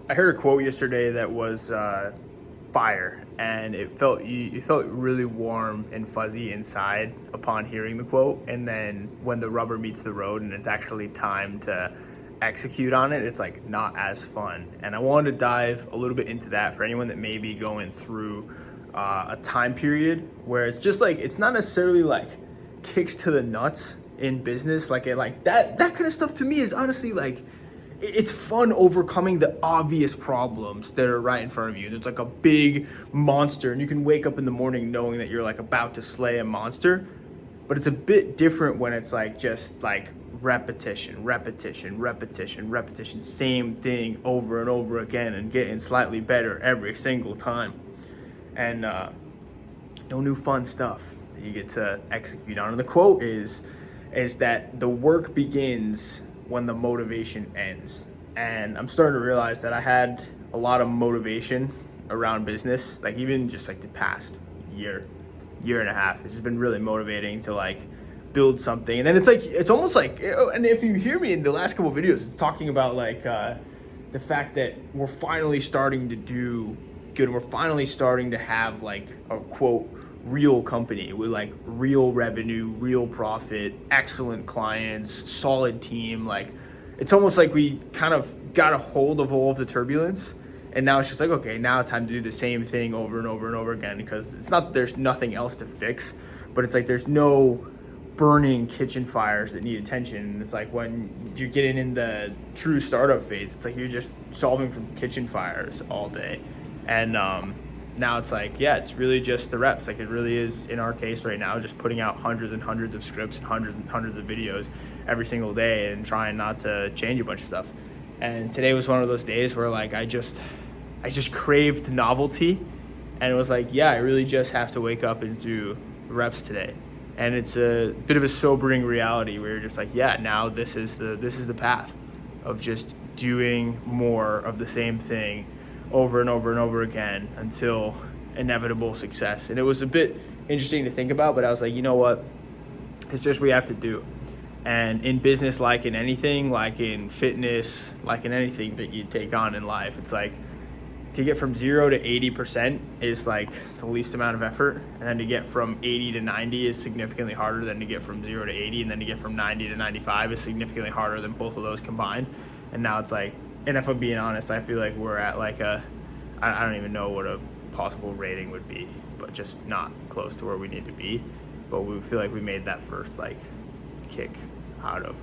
I heard a quote yesterday that was fire, and it felt really warm and fuzzy inside upon hearing the quote. And then when the rubber meets the road and it's actually time to execute on it, it's like not as fun. And I wanted to dive a little bit into that for anyone that may be going through a time period where it's just like it's not necessarily like kicks to the nuts in business, like it like that kind of stuff to me is honestly like it's fun overcoming the obvious problems that are right in front of you. There's like a big monster, and you can wake up in the morning knowing that you're like about to slay a monster. But it's a bit different when it's like just like repetition, repetition, repetition, repetition, same thing over and over again, and getting slightly better every single time. And no new fun stuff that you get to execute on. And the quote is that the work begins when the motivation ends. And I'm starting to realize that I had a lot of motivation around business, like even just like the past year and a half. It's just been really motivating to like build something. And then it's like it's almost like, and if you hear me in the last couple of videos, it's talking about like the fact that we're finally starting to do good. We're finally starting to have like a quote real company with like real revenue, real profit, excellent clients, solid team. Like it's almost like we kind of got a hold of all of the turbulence, and now it's just like, okay, now time to do the same thing over and over and over again, because it's not that there's nothing else to fix, but it's like there's no burning kitchen fires that need attention. And it's like when you're getting in the true startup phase, it's like you're just solving from kitchen fires all day. And now it's like, yeah, it's really just the reps. Like it really is, in our case right now, just putting out hundreds and hundreds of scripts and hundreds of videos every single day and trying not to change a bunch of stuff. And today was one of those days where like I just craved novelty, and it was like, yeah, I really just have to wake up and do reps today. And it's a bit of a sobering reality where you're just like, yeah, now this is the path of just doing more of the same thing over and over and over again until inevitable success. And it was a bit interesting to think about, but I was like, you know what? It's just what we have to do. And in business, like in anything, like in fitness, like in anything that you take on in life, it's like to get from 0 to 80% is like the least amount of effort. And then to get from 80 to 90 is significantly harder than to get from 0 to 80. And then to get from 90 to 95 is significantly harder than both of those combined. And now it's like, and if I'm being honest, I feel like we're at like I don't even know what a possible rating would be, but just not close to where we need to be. But we feel like we made that first like kick out of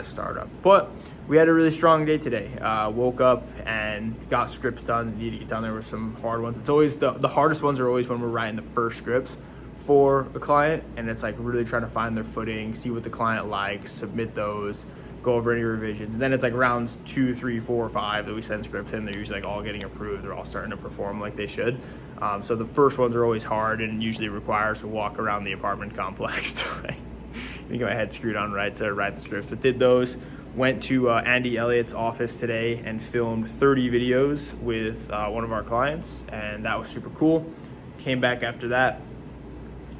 startup. But we had a really strong day today. Woke up and got scripts done. Need to get done. There were some hard ones. It's always the hardest ones are always when we're writing the first scripts for a client, and it's like really trying to find their footing, see what the client likes, submit those, go over any revisions. And then it's like rounds 2, 3, 4, 5 that we send scripts in. They're usually like all getting approved. They're all starting to perform like they should. So the first ones are always hard and usually require us to walk around the apartment complex to like get my head screwed on right to write the scripts. But did those. Went to Andy Elliott's office today and filmed 30 videos with one of our clients, and that was super cool. Came back after that,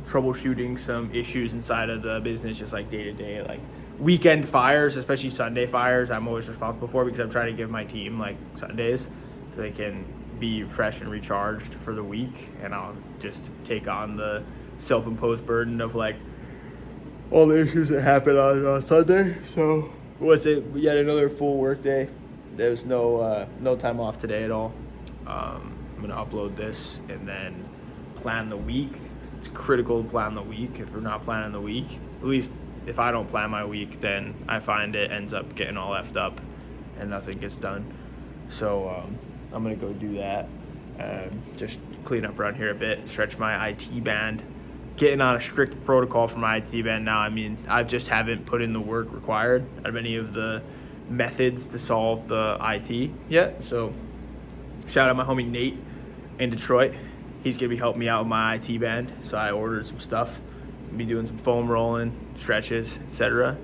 troubleshooting some issues inside of the business, just like day to day, like weekend fires, especially Sunday fires. I'm always responsible for because I'm trying to give my team like Sundays so they can be fresh and recharged for the week, and I'll just take on the self-imposed burden of like all the issues that happen on Sunday. So was it yet another full work day? There's no time off today at all. I'm gonna upload this and then plan the week. It's critical to plan the week. If we're not planning the week, at least if I don't plan my week, then I find it ends up getting all effed up and nothing gets done. So I'm gonna go do that. Just clean up around here a bit, stretch my IT band. Getting on a strict protocol for my IT band now. I mean, I just haven't put in the work required out of any of the methods to solve the IT yet. So shout out my homie Nate in Detroit. He's gonna be helping me out with my IT band. So I ordered some stuff. Be doing some foam rolling, stretches, etc.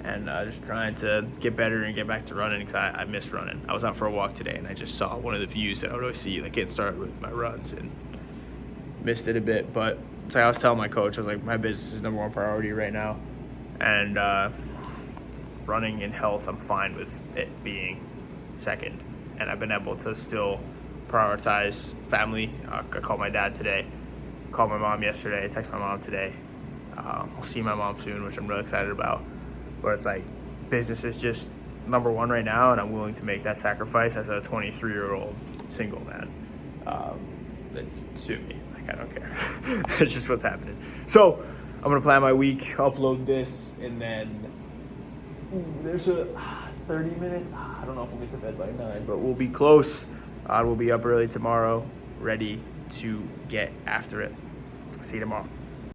And just trying to get better and get back to running because I miss running. I was out for a walk today and I just saw one of the views that I would always see, like getting started with my runs, and missed it a bit. But it's like I was telling my coach, I was like, my business is number one priority right now, and running and health, I'm fine with it being second. and I've been able to still prioritize family. I called my dad today, called my mom yesterday, texted my mom today. I'll see my mom soon, which I'm really excited about. But it's like business is just number one right now, and I'm willing to make that sacrifice as a 23-year-old single man. Sue me. Like, I don't care. That's just what's happening. So I'm going to plan my week, upload this, and then there's a 30-minute. I don't know if we'll get to bed by 9, but we'll be close. We'll be up early tomorrow, ready to get after it. See you tomorrow.